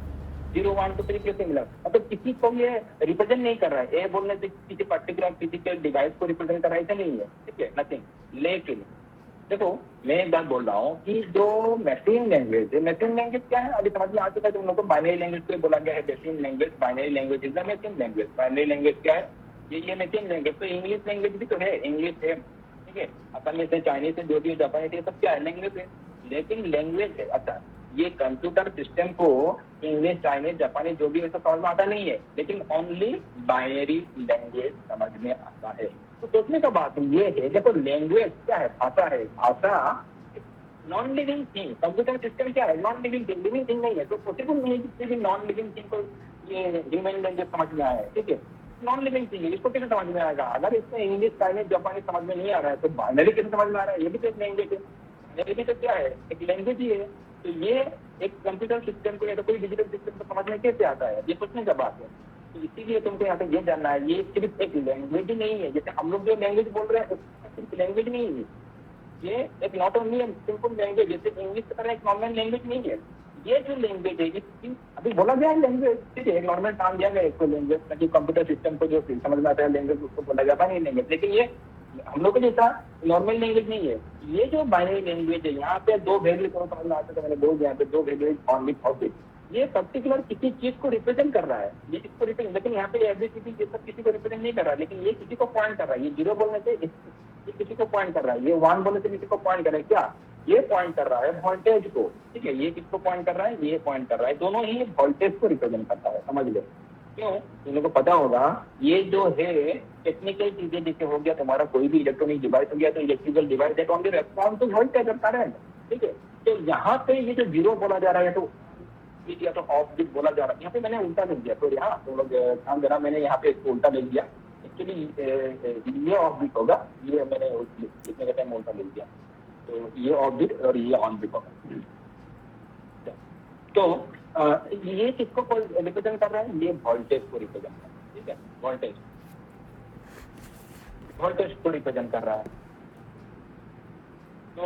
0, 1, 2, 3 के सिमिलर, मतलब किसी को ये रिप्रेजेंट नहीं कर रहा है। ये बोलने से किसी पर्टिकुलर फिजिकल डिवाइस को रिप्रेजेंट कर रहा है, ऐसा नहीं है। ठीक है, नथिंग। लेकिन देखो मैं एक बात बोल रहा हूँ कि जो मशीन लैंग्वेज है, मशीन लैंग्वेज क्या है अभी समझ में आ चुका है तुम लोग को। बाइनरी लैंग्वेज को बोला गया है machine language. Binary language is the machine language. Binary language क्या है? ये मशीन लैंग्वेज। तो इंग्लिश लैंग्वेज भी तो है, इंग्लिश है, ठीक है, असमिया से, चाइनीज से, जो भी जापानी है, सब क्या है? लैंग्वेज है। लेकिन लैंग्वेज है, अच्छा ये कंप्यूटर सिस्टम को इंग्लिश, चाइनीज, जापानी जो भी है सब समझ में आता नहीं है, लेकिन ओनली बाइनरी लैंग्वेज समझ में आता है। तो सोचने का बात ये है, देखो लैंग्वेज क्या है? भाषा है। भाषा non living thing. Computer system क्या है? Non living thing. Living thing नहीं है, तो पॉसिबल नहीं है किसी भी नॉन लिविंग थिंग को ये ह्यूमन लैंग्वेज समझ में आया है, ठीक है। नॉन लिविंग थिंग है, इसको कैसे समझ में आएगा? अगर इसमें इंग्लिश, चाइनीज, जापानी समझ में नहीं आ रहा है तो बाइनरी कैसे समझ में आ रहा है? ये भी तो एक लैंग्वेज है। ये भी तो क्या है? एक लैंग्वेज ही है। तो ये एक कंप्यूटर सिस्टम को या तो कोई डिजिटल सिस्टम को समझ में कैसे आता है? ये सोचने का बात है। तो इसीलिए तुमको यहाँ पे ये जानना है, ये सिर्फ एक लैंग्वेज ही नहीं है। जैसे हम लोग जो लैंग्वेज बोल रहे हैं सिर्फ लैंग्वेज नहीं है, ये एक नॉट ओनली सिंपल लैंग्वेज, जैसे इंग्लिश की तरह एक नॉर्मल लैंग्वेज नहीं है। ये जो लैंग्वेज है, इसकी अभी बोला गया है लैंग्वेज, ठीक है, एक नॉर्मल नाम दिया गया है इसको लैंग्वेज, ताकि कंप्यूटर सिस्टम को जो समझ में आता है लैंग्वेज उसको बोला जाता नहीं लैंग्वेज। लेकिन ये हम लोग को जैसा नॉर्मल लैंग्वेज नहीं है। ये जो बाइनरी लैंग्वेज है, यहाँ पे दो वैल्यू को समझ में आता है, मैंने बोल दिया यहाँ पे दो वैल्यू ऑन विथ ऑब्जेक्ट। ये पर्टिकुलर किसी चीज को रिप्रेजेंट कर रहा है, ये किसको रिप्रेजेंट, लेकिन यहाँ पे एबीसीडी ये सब किसी को रिप्रेजेंट नहीं कर रहा है, लेकिन ये किसी को पॉइंट कर रहा है। ये जीरो बोलने से ये किसी को पॉइंट कर रहा है, ये वन बोलने से किसी को पॉइंट कर रहा है। क्या ये पॉइंट कर रहा है? वोल्टेज को, ठीक है। ये किसको पॉइंट कर रहा है? ये पॉइंट कर रहा है। दोनों ही वोल्टेज को रिप्रेजेंट करता है, समझ लो। क्यों? इन लोगों को पता होगा ये जो है टेक्निकल चीजें, जैसे हो गया तुम्हारा कोई भी इलेक्ट्रॉनिक डिवाइस हो गया, तो electrical device that only respond to voltage और करंट, ठीक है। तो यहाँ पे ये जो जीरो बोला जा रहा है तो या तो ऑफ बीट बोला जा रहा है, यहाँ पे मैंने उल्टा लिख दिया। तो यहाँ तुम लोग ध्यान देना, मैंने यहाँ पे इसको उल्टा लिख दिया। एक्चुअली ये ऑफ बीट होगा, ये मैंने लिखने के टाइम उल्टा लिख दिया। तो ये ऑफ बीट और ये ऑन बीट होगा। तो ये किसको रिप्रेजेंट कर रहा है? ये वोल्टेज को रिप्रेजेंट कर रहा है, ठीक है। वोल्टेज को रिप्रेजेंट कर रहा है। तो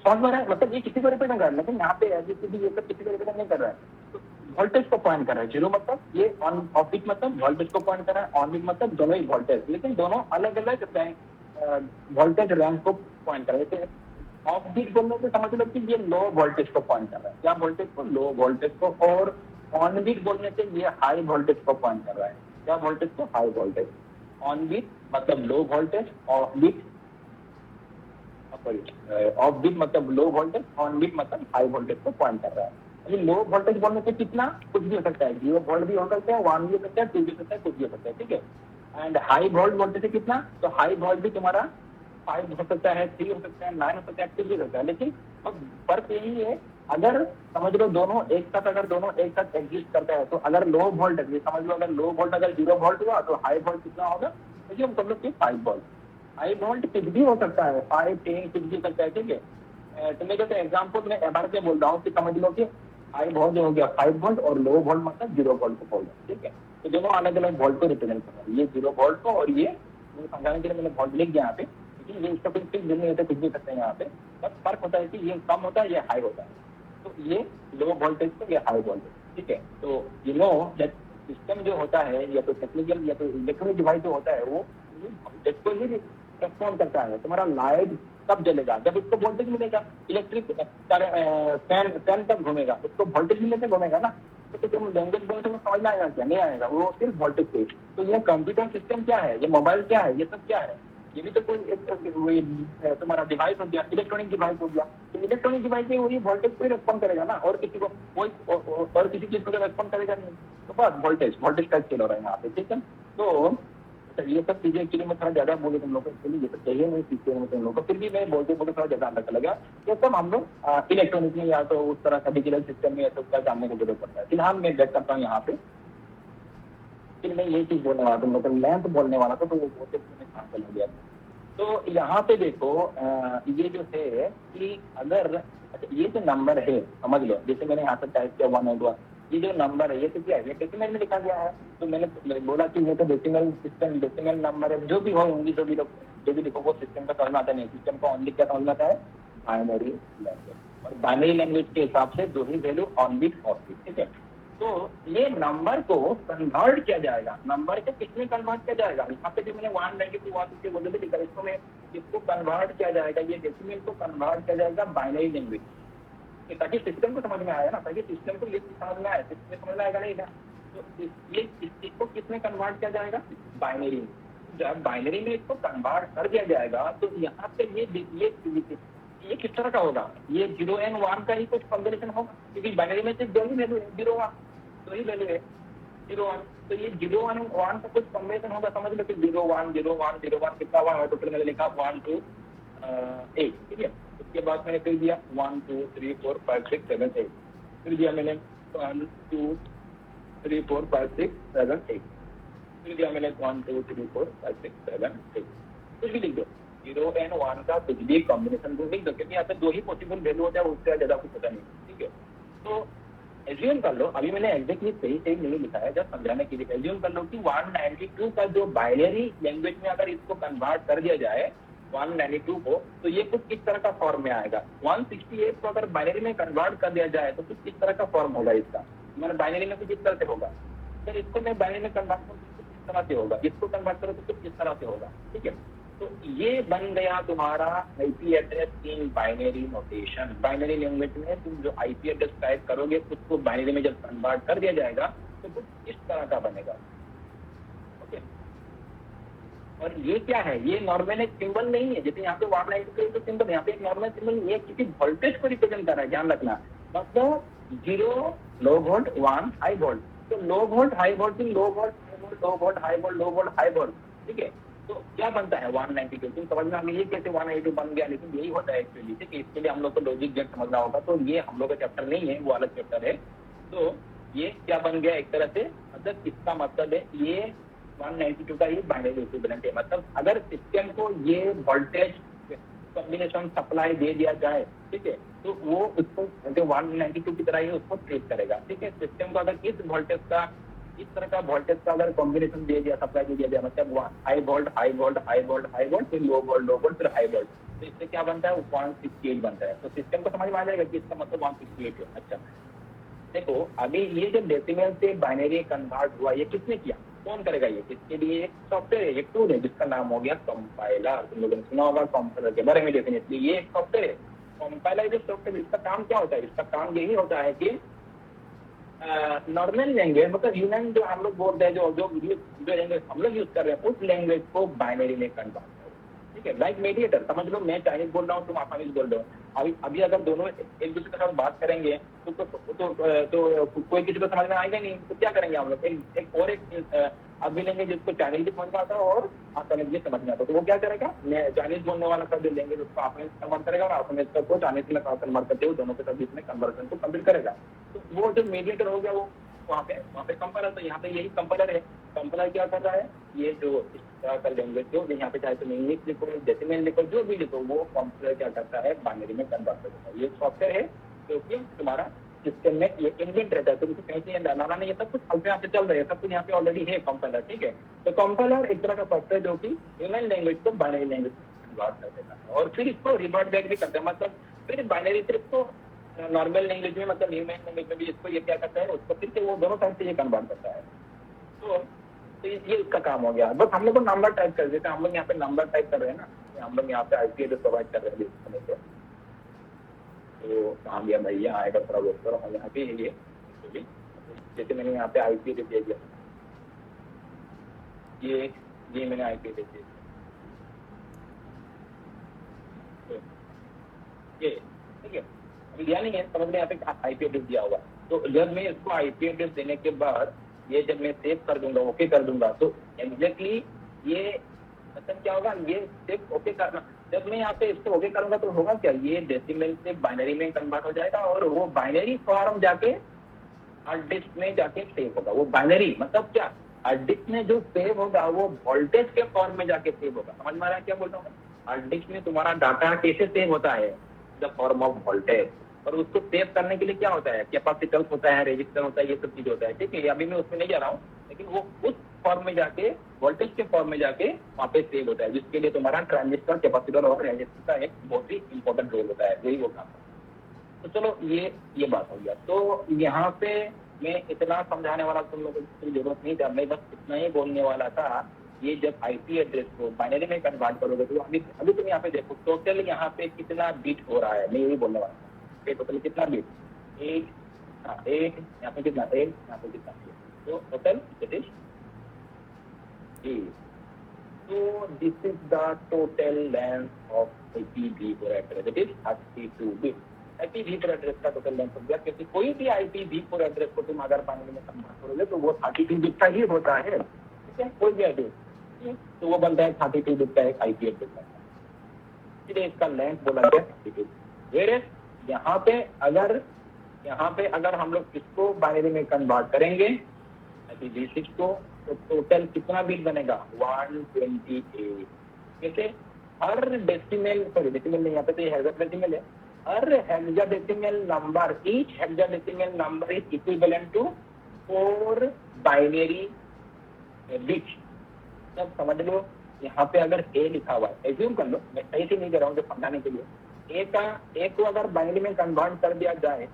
समझ में रहा है, मतलब ये किसी को रिप्रेजेंट कर रहा है, लेकिन यहाँ पे एबीसीडी ये सब किसी को रिप्रेजेंट नहीं कर रहा है। तो वोल्टेज को पॉइंट कर रहा है। जीरो मतलब ये ऑन ऑफ बीट मतलब वोल्टेज को पॉइंट कर रहा है, ऑन बीट मतलब दोनों ही वोल्टेज, लेकिन दोनों अलग अलग वोल्टेज रैंक को पॉइंट कर रहे थे। ऑफ बीट बोलने से समझ लो कि ये लो वोल्टेज को पॉइंट कर रहा है। क्या वोल्टेज को? लो वोल्टेज को। और ऑन बीट बोलने से ये हाई वोल्टेज को पॉइंट कर रहा है। क्या वोल्टेज को? High voltage. ऑन बीट मतलब low voltage, off beat off beat मतलब लो वोल्टेज, ऑन बीट मतलब हाई वोल्टेज को पॉइंट कर रहा है। अभी लो वोल्टेज बोलने से कितना? कुछ भी हो सकता है, 0 वोल्ट भी हो सकता है, 1 भी हो सकता है, 2 भी हो सकता है, कुछ भी हो सकता है, ठीक है। एंड हाई वोल्ट बोलते से कितना? तो हाई वोल्ट भी तुम्हारा 5 हो सकता है, 3 हो सकता है, 9 हो सकता है, कुछ भी हो सकता है। लेकिन अब फर्क यही है, अगर समझ लो दोनों एक साथ, अगर दोनों एक साथ एग्जिस्ट करता है, तो अगर लो वोल्ट समझ लो, अगर लो वोल्ट अगर 0 वोल्ट हुआ तो हाई वोल्ट कितना होगा? तो हम सब लोग 5 वोल्ट। हाई वोल्ट कुछ भी हो सकता है, 5, 10 कुछ भी हो सकता है, ठीक है। तो मैं जैसे एग्जाम्पल में एमआर से बोल रहा हूँ कि समझ लो कि हाई वोल्ट हो गया 5 वोल्ट और लो वोल्ट मतलब 0 वोल्ट को बोल रहा हूँ, ठीक है। तो दोनों अलग अलग वोल्ट को रिप्रेजेंट कर रहा है, ये 0 वोल्ट को, और ये समझाने के लिए मैंने वोल्ट लिख दिया यहाँ पे, लेकिन ये इसका कुछ नहीं होता, कुछ भी सकते हैं यहाँ पे। बस फर्क होता है कि ये कम होता है, ये हाई होता है। तो ये लो वोल्टेज को, ये हाई वोल्टेज, ठीक है। तो यू नो दैट सिस्टम जो होता है, या तो टेक्निकल या तो इलेक्ट्रॉनिक डिवाइस जो होता है, वो वोल्टेज को ही रेस्पॉन्ड करता है। तुम्हारा लाइट कब जलेगा? जब उसको वोल्टेज मिलेगा। इलेक्ट्रिक फैन तब घूमेगा, उसको वोल्टेज मिलने से घूमेगा ना। तो तुम लैंग्वेज बोलते हो समझ में आएगा क्या? नहीं आएगा, वो सिर्फ वोल्टेज पे। तो ये कंप्यूटर सिस्टम क्या है? ये मोबाइल क्या है? ये सब क्या है? ये भी तो कोई तुम्हारा डिवाइस हो गया, इलेक्ट्रॉनिक डिवाइस हो गया। तो इलेक्ट्रॉनिक डिवाइस में वही वोल्टेज को ही रेस्पॉन्ड करेगा ना, और किसी को कोई और किसी चीज को रेस्पॉन्ड करेगा नहीं। तो बस वोल्टेज का चल रहा है यहाँ पे, ठीक है। तो ये सब चीजें एक्चुअली मैं थोड़ा ज्यादा बोले तुम लोग को, एक्चुअली ये सब चाहिए नहीं सीखते हैं तुम लोग को, फिर भी मैं बोलते थोड़ा ज्यादा अंदर चला गया। ये सब हम लोग इलेक्ट्रॉनिक में या तो उस तरह का डिजिटल सिस्टम में ये सब का जानने की जरूरत पड़ता है। फिलहाल मैं बैक करता हूँ यहाँ पे, फिर मैं ये चीज बोलने वाला तुम लोग को, लैंप बोलने वाला था, तो वो बोलते काम चल गया। तो यहाँ पे देखो ये जो है कि अगर ये जो नंबर है, समझ लो, जैसे मैंने यहाँ पे टाइप किया 181, ये जो नंबर है ये तो क्या है? ये डेसिमल में लिखा गया है। तो मैंने बोला कि ये तो डेसिमल सिस्टम, डेसिमल नंबर है, जो भी हो होंगी, जो भी लिखो वो सिस्टम का समझ में आता नहीं। सिस्टम का ओनली क्या समझ में आता है? Binary language. और बाइनरी लैंग्वेज के हिसाब से दो ही value, on bit, off bit, ठीक है। तो ये नंबर को कन्वर्ट किया जाएगा, नंबर को किसमें कन्वर्ट किया जाएगा, यहाँ पे जो मैंने 192 150 बोले थे लिखा, इसको मैं इसको कन्वर्ट किया जाएगा, ये डेसिमल को कन्वर्ट किया जाएगा बाइनरी लैंग्वेज, ताकि सिस्टम को समझ में आया ना, ताकि सिस्टम को ये समझ में आया, सिस्टम समझ में आएगा नहीं ना, तो ये इसको किसमें कन्वर्ट किया जाएगा, बाइनरी में। जब बाइनरी में इसको कन्वर्ट कर दिया जाएगा तो यहाँ पे ये किस तरह का होगा, ये 0 एंड 1 का ही कुछ कॉम्बिनेशन होगा, क्योंकि बाइनरी में सिर्फ 2 ही वैल्यू है, 0 1, 2 ही वैल्यू है 0 1, तो ये 0 1 1 का कुछ कॉम्बिनेशन होगा, समझ लो कि 0 1 0 1 0 1 कितना हुआ है, टोटल मैंने लिखा 1 2 8, ठीक है। उसके बाद मैंने फिर दिया 1 2 3 4 5 6 7 8, फिर दिया मैंने 1 2 3 4 5 6 7 8, फिर दिया मैंने 1 2 3 4 5 6 7 8, कुछ भी लिख दो, 0 एंड 1 का कुछ भी कॉम्बिनेशन को लिख दो, क्योंकि यहाँ पे 2 ही पॉसिबल वैल्यू होता है, उससे ज्यादा कुछ होता नहीं, ठीक है। तो एज्यूम कर लो, अभी मैंने एग्जैक्टली सही नहीं लिखा है, जब समझाने के लिए एज्यूम कर लो कि 192 का जो बाइनरी लैंग्वेज में अगर इसको कन्वर्ट कर दिया जाए 192 को, तो ये कुछ किस तरह का फॉर्म में आएगा। 168 को अगर बाइनरी में कन्वर्ट कर दिया जाए तो कुछ किस तरह का फॉर्म होगा इसका, मैंने बाइनरी में कुछ इस तरह से होगा, फिर इसको मैं बाइनरी में कन्वर्ट करूँ तो किस तरह से होगा, इसको कन्वर्ट करो तो कुछ किस तरह से होगा, ठीक है। तो ये बन गया तुम्हारा IP address in binary notation. Binary language में तुम जो आईपी एड्रेस टाइप करोगे उसको बाइनरी में जब कन्वर्ट कर दिया जाएगा तो कुछ इस तरह का बनेगा, ओके। और ये क्या है, ये नॉर्मल एक सिंबल नहीं है, जैसे यहाँ पे 192 तो सिंबल, यहाँ पे एक नॉर्मल सिंबल नहीं है, किसी वोल्टेज को रिप्रेजेंट कर रहा है, ध्यान रखना। मतलब 0 लो वोल्ट 1 हाई वोल्ट, तो लो वोल्ट हाई वोल्ट लो वोल्ट हाई वोल्ट लो वोल्ट हाई वोल्ट लो वोल्ट हाई वोल्ट, ठीक है। तो क्या बनता है 192, तुम समझ में आ गया ये कैसे 192 बन गया, लेकिन यही होता है एक्चुअली, ठीक है। इसके लिए हम लोग को लॉजिक गेट समझना होगा, तो ये हम लोग का चैप्टर नहीं है, वो अलग चैप्टर है। तो ये क्या बन गया एक तरह से, मतलब इसका मतलब है ये 192 का ही बाइनरी इक्विवेलेंट है। मतलब अगर सिस्टम को ये वोल्टेज कॉम्बिनेशन सप्लाई दे दिया जाए, ठीक है, तो वो उसको 192 की तरह ही उसको ट्रीट करेगा, ठीक है। सिस्टम को अगर इस वोल्टेज का, इस तरह का वोल्टेज का अगर कॉम्बिनेशन दे दिया, सप्लाई दे दिया जाए, मतलब high volt high volt high volt high volt फिर लो वोल्ट फिर हाई वोल्ट, तो इससे क्या बनता है 168 बनता है। तो सिस्टम को समझ में आ जाएगा कि इसका मतलब 168 है। अच्छा देखो, अभी ये जो डेसिमल से बाइनरी कन्वर्ट हुआ, ये किसने किया, कौन करेगा ये, इसके लिए एक सॉफ्टवेयर है, एक टूल है जिसका नाम हो गया कंपाइलर। तुम लोगों ने सुना होगा कंपाइलर के बारे में डेफिनेटली, ये एक सॉफ्टवेयर है कंपाइलर। जो सॉफ्टवेयर, इसका काम क्या होता है, इसका काम यही होता है कि नॉर्मल लैंग्वेज, मतलब ह्यूमन जो हम लोग बोलते हैं, जो लैंग्वेज हम लोग यूज कर रहे हैं, उस लैंग्वेज को बाइनरी में कन्वर्ट करो, ठीक है। लाइक मीडिएटर, समझ लो मैं चाइनीज बोल रहा हूँ, तुम आसामीज बोल रहे हो, अभी अगर दोनों एक दूसरे के साथ बात करेंगे तो कोई किसी को समझ में आएगा नहीं, तो क्या करेंगे हम लोग, एक और एक अभी लेंगे जिसको चाइनीज भी समझ में आता है और आसामीज भी समझ में आता है, तो वो क्या करेगा, चाइनीज बोलने वाला शब्द लेंगे उसको आसामीज कन्वर्ट करेगा और आसामीज को चाइनीज में कन्वर्ट करते हुए दोनों के साथ इसमें कन्वर्जन को कंप्लीट करेगा। तो वो जो मीडिएटर हो गया वो वहाँ पे कंपाइलर, तो यहाँ पे यही कंपाइलर है। कंपाइलर क्या कर रहा है, ये जो इस तरह का लैंग्वेज जो यहाँ पे चाहे तुम इंग्लिश लिखो डेसिमल लिखो जो भी लिखो, वो कंपाइलर क्या करता है बाइनरी में कन्वर्ट करता है। ये सॉफ्टवेयर है जो कि तुम्हारा सिस्टम में ये इन्वेंट रहता है, तुमको कहीं से लाना नहीं है, सब कुछ अपने यहाँ पे चल रहा है, सब कुछ यहाँ पे ऑलरेडी है कंपाइलर, ठीक है। तो कंपाइलर एक तरह का सॉफ्टवेयर जो कि ह्यूमन लैंग्वेज को बाइनरी लैंग्वेज में कन्वर्ट कर देता है और फिर इसको रिवर्ट बैक भी करता है, मतलब फिर बाइनरी से इसको नॉर्मल लैंग्वेज में, मतलब ह्यूमन लैंग्वेज में भी इसको ये क्या करता है, उसको फिर से वो दोनों साइड से ये कन्वर्ट करता है। तो ये इसका काम हो गया। बस हम लोग को नंबर टाइप कर देते हैं, हम लोग यहाँ पे नंबर टाइप कर रहे हैं ना, हम लोग यहाँ पे आईपी एड्रेस प्रोवाइड कर रहे हैं, तो कहाँ गया भैया, आएगा थोड़ा वेट करो, हम यहाँ पे ये जैसे मैंने यहाँ पे आईपी एड्रेस दे दिया, ये मैंने आईपी एड्रेस दे दिया, ये ठीक है, अभी दिया नहीं है, समझ में यहाँ पे आईपी एड्रेस दिया होगा। तो जब मैं इसको आईपी एड्रेस देने के बाद ये जब मैं सेव कर दूंगा, ओके कर दूंगा, तो एग्जैक्टली ये मतलब क्या होगा, ये सेव ओके करना, जब मैं यहाँ पे इसको ओके करूंगा तो होगा क्या, ये डेसिमल से बाइनरी में कन्वर्ट हो जाएगा और वो बाइनरी फॉर्म जाके हार्ड डिस्क में जाके सेव होगा। वो बाइनरी मतलब क्या, हार्ड डिस्क में जो सेव होगा वो वोल्टेज के फॉर्म में जाके सेव होगा। समझ में आ रहा है क्या बोल रहा हूँ, हार्ड डिस्क में तुम्हारा डाटा कैसे सेव होता है, द फॉर्म ऑफ वोल्टेज, और उसको सेव करने के लिए क्या होता है, कैपेसिटेंस होता है, रेजिस्टर होता है, ये सब चीज होता है, ठीक है। अभी मैं उसमें नहीं जा रहा हूँ, लेकिन वो उस फॉर्म में जाके, वोल्टेज के फॉर्म में जाके वहाँ पे सेव होता है, जिसके लिए तुम्हारा ट्रांजिस्टर, कैपेसिटर और रेजिस्टर का एक बहुत ही इंपॉर्टेंट रोल होता है, यही वो काम है। तो चलो ये बात हो गया। तो यहाँ पे मैं इतना समझाने वाला तुम लोगों की जरूरत नहीं था, मैं बस इतना ही बोलने वाला था। ये जब आईपी एड्रेस को बाइनरी में कन्वर्ट करोगे तो अभी अभी तुम यहाँ पे देखो टोटल यहाँ पे कितना बिट हो रहा है, मैं यही बोलने वाला था। टोटल कितना बिट, 8, हाँ 8, यहाँ पे कितना 8, यहाँ पे कितना 8, तो total it is 8। So this is the total length of IPv4 address. It is 32 bit. IPv4 address का टोटल लेंथ हो गया, क्योंकि कोई भी IPv4 एड्रेस को तुम अगर बाइनरी में कन्वर्ट करोगे तो वो 32 बिट का ही होता है, ठीक है। कोई भी एड्रेस तो वो बनता है 32 बिट का एक आईपी एड्रेस बनता है, इसलिए इसका लेंथ बोला गया 32। वेयर यहाँ पे अगर हम लोग इसको बाइनरी में कन्वर्ट करेंगे IPv6 को, तो टोटल कितना बिट बनेगा 128। कैसे, हर डेसिमल, सॉरी डेसिमल नहीं, यहाँ पे तो ये हेक्साडेसिमल है, हर hexadecimal number, each hexadecimal number is equivalent to 4 binary bit. तब समझ लो यहाँ पे अगर ए लिखा हुआ है, एज्यूम कर लो, मैं सही से नहीं दे रहा हूँ जो समझाने के लिए, ए को अगर बाइनरी में कन्वर्ट कर दिया जाए,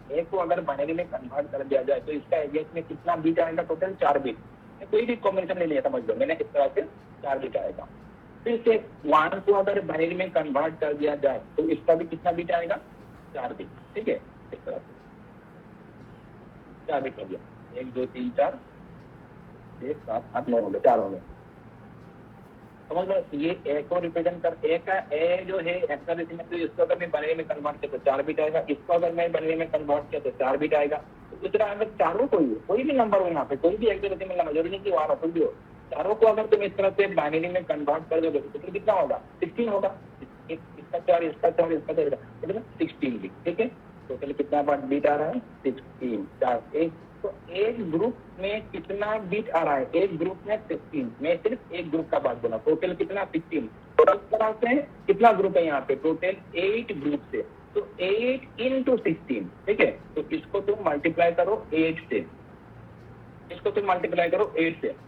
तो इसका एड्रेस में कितना बिट आएगा, टोटल 4 बिट। कोई भी कॉम्बिनेशन ले लिया समझ लो मैंने, इस तरह से 4 बिट आएगा। फिर से 1 को अगर बाइनरी में कन्वर्ट कर दिया जाए तो इसका भी कितना बिट आएगा, 4 बिट, ठीक है। इस तरह से 4 बिट हो गया, 1 2 3 4 6 7 8 9 हो गए, 4 हो गए। समझ लो, ये ए को रिप्रेजेंट कर, ए का ए जो है हेक्साडेसिमल, तो इसको अगर मैं बाइनरी में कन्वर्ट किया तो 4 बिट आएगा, इसको अगर मैं बाइनरी में कन्वर्ट किया तो 4 बिट आएगा। तो इस तरह अगर चारों कोई भी नंबर हो, यहाँ पे कोई भी हेक्साडेसिमल नंबर, जरूरी नहीं कि वहाँ कोई भी हो, चारों को अगर तुम इस तरह से बाइनरी में कन्वर्ट कर दोगे तो फिर कितना होगा, 16 होगा। इसका 4, इसका 4, इसका 4, मतलब 16 बिट, ठीक है। टोटल कितना बिट आ रहा है, 16, 4, 1। तो एक ग्रुप में कितना बिट आ रहा है, एक ग्रुप में 16, मैं सिर्फ एक ग्रुप का बात बोला, टोटल कितना 16। तो इस तरह से कितना ग्रुप है यहाँ पे, टोटल 8 ग्रुप से, तो 8 into 16, ठीक है। तो इसको तुम मल्टीप्लाई करो 8 से,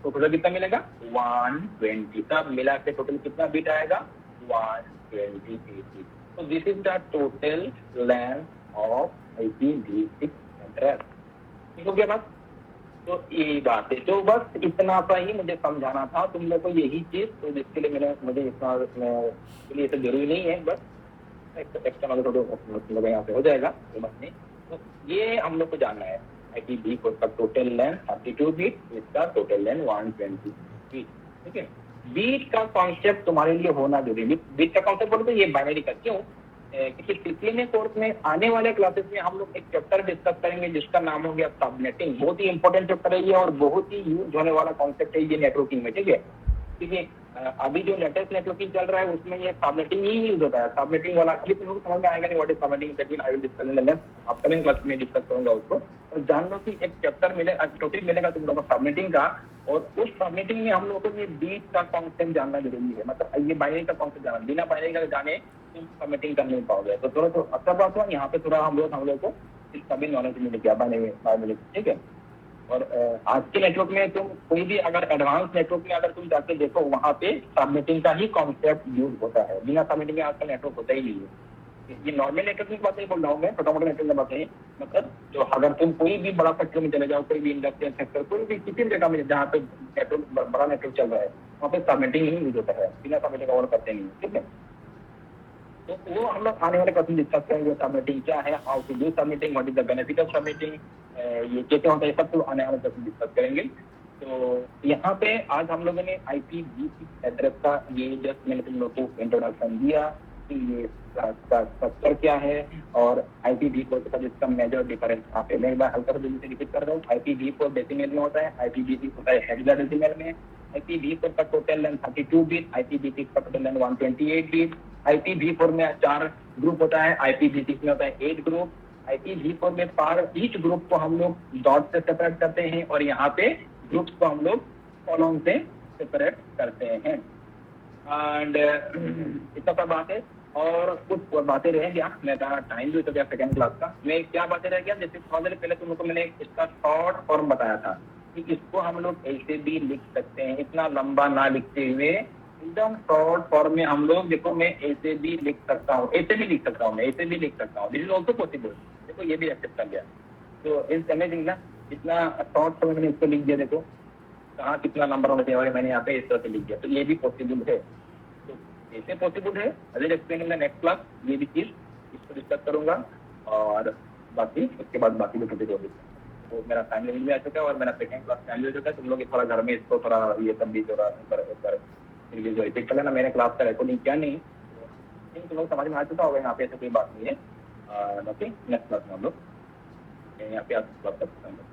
तो टोटल कितना मिलेगा 120। तब मिला के टोटल कितना बिट आएगा 128। तो this is the total length of IPv6 address, ठीक हो गया बस। तो यही बात है, तो बस इतना सा ही मुझे समझाना था तुम लोग को, यही चीज, तो जिसके लिए मुझे इतना लिए तो जरूरी नहीं है, बस एक्स्ट्रा मतलब यहाँ पे हो जाएगा, तो बस नहीं। तो ये हम लोग को जानना है IPv4 का टोटल लेंथ 32 बिट, इसका टोटल लेंथ 120 बिट, ठीक है। बीट का कॉन्सेप्ट तुम्हारे लिए होना जरूरी। बीट का कॉन्सेप्ट बोलते ये बाइनरी का, क्यों, क्योंकि पिछले कोर्स में आने वाले क्लासेस में हम लोग एक चैप्टर डिस्कस करेंगे जिसका नाम हो गया सबनेटिंग। बहुत ही इंपॉर्टेंट चैप्टर है ये और बहुत ही यूज होने वाला कॉन्सेप्ट है ये नेटवर्किंग में, ठीक है। क्योंकि अभी जो लेटेस्ट नेटवर्किंग चल रहा है उसमें ये सबनेटिंग ही यूज होता है। सबनेटिंग वाला अभी तुम लोग समझ में आएगा नहीं what is subnetting, I will discuss in the next upcoming class में डिस्कस करूंगा उसको। और जान लो कि एक चैप्टर मिलेगा, टॉपिक मिलेगा तुम लोगों को सबनेटिंग का, और उस सबनेटिंग में हम लोगों को ये बीट का कॉन्सेप्ट जानना जरूरी है। मतलब ये बाइनरी का कॉन्सेप्ट जानना, बिना बाइनरी का जाने तुम सबनेटिंग कर नहीं पाओगे। तो थोड़ा तो अच्छा बात हुआ, यहाँ पे थोड़ा हम लोग को इसका भी नॉलेज मिल गया बाइनरी, ठीक है। और आज के नेटवर्क में तुम कोई भी अगर एडवांस नेटवर्क में अगर तुम जाके देखो वहाँ पे सबनेटिंग का ही कॉन्सेप्ट यूज होता है, बिना सबनेटिंग के आजकल नेटवर्क होता ही नहीं है। ये नॉर्मल नेटवर्क की बात नहीं बोल रहा हूँ मैं, छोटा मोटा नेटवर्क की बात नहीं, मतलब जो अगर तुम कोई भी बड़ा सेक्टर में चले जाओ, कोई भी इंडस्ट्रियल सेक्टर, कोई भी किसी भी जगह में जहाँ पे नेटवर्क बड़ा नेटवर्क चल रहा है वहाँ पे सबनेटिंग ही यूज होता है, बिना सबनेटिंग का और करते नहीं, ठीक है। तो वो हम लोग आने वाले क्वेश्चन डिस्कस करेंगे, सबनेटिंग क्या है, how to do subnetting, what is the benefit of subnetting, ये कैसे होता है, सब तो आने वाले क्वेश्चन डिस्कस करेंगे। तो यहाँ पे आज हम लोगों ने IPv6 एड्रेस का ये जस्ट मैंने तुम लोग को इंट्रोडक्शन दिया कि ये स्ट्रक्चर क्या है और IPv4 का जिसका मेजर डिफरेंस यहाँ पे मैं एक बार हल्का सा जल्दी से रिपीट कर रहा हूँ। IPv4 डेसिमल में होता है, IPv6 होता है हेक्साडेसिमल में। IPv4 का टोटल लेंथ 32 बिट, IPv6 का टोटल लेंथ 128 बिट। IPv4 में 4 ग्रुप होता है, IPv6 में होता है 8 ग्रुप। IPv4 में ईच ग्रुप को हम लोग डॉट से सेपरेट करते हैं और यहाँ पे ग्रुप्स को हम लोग कॉलम से सेपरेट करते हैं। एंड इतना सब बात है और कुछ बातें रह गया, मैं टाइम भी तो गया सेकेंड क्लास का, मैं क्या बातें रह गया, जैसे थोड़ा देर पहले तुम लोग को मैंने इसका शॉर्ट फॉर्म बताया था कि इसको हम लोग ऐसे भी लिख सकते हैं, इतना लंबा ना लिखते हुए एकदम शॉर्ट फॉर्म में हम लोग, देखो मैं ऐसे भी लिख सकता हूँ, ऐसे भी लिख सकता हूँ, मैं ऐसे भी लिख सकता हूँ, दिस इज ऑल्सो पॉसिबल। देखो ये भी एक्सेप्ट कर गया, तो इज अमेजिंग ना। कितना शॉर्ट में मैंने इसको लिख दिया, देखो कहाँ कितना नंबर होना चाहिए, मैंने यहाँ पे इस तरह से लिख दिया, तो ये भी पॉसिबल है। तो कैसे पॉसिबल है, अगर explain in the next class, ये भी चीज इसको डिस्कस करूंगा, और बाकी उसके बाद बाकी भी टॉपिक होगी। तो मेरा टाइम लिमिट भी आ चुका है और मेरा सेकंड क्लास टाइम हो चुका है। तुम लोग थोड़ा घर में इसको थोड़ा ये सब भी थोड़ा रिवीज रिपीट कर लेना। मैंने क्लास का रिकॉर्डिंग किया नहीं, तो तुम लोग समझ में आ चुका होगा, यहाँ पे ऐसे कोई बात नहीं है। ओके, नेक्स्ट क्लास में हम लोग यहाँ पे आप क्लास कर सकते हैं।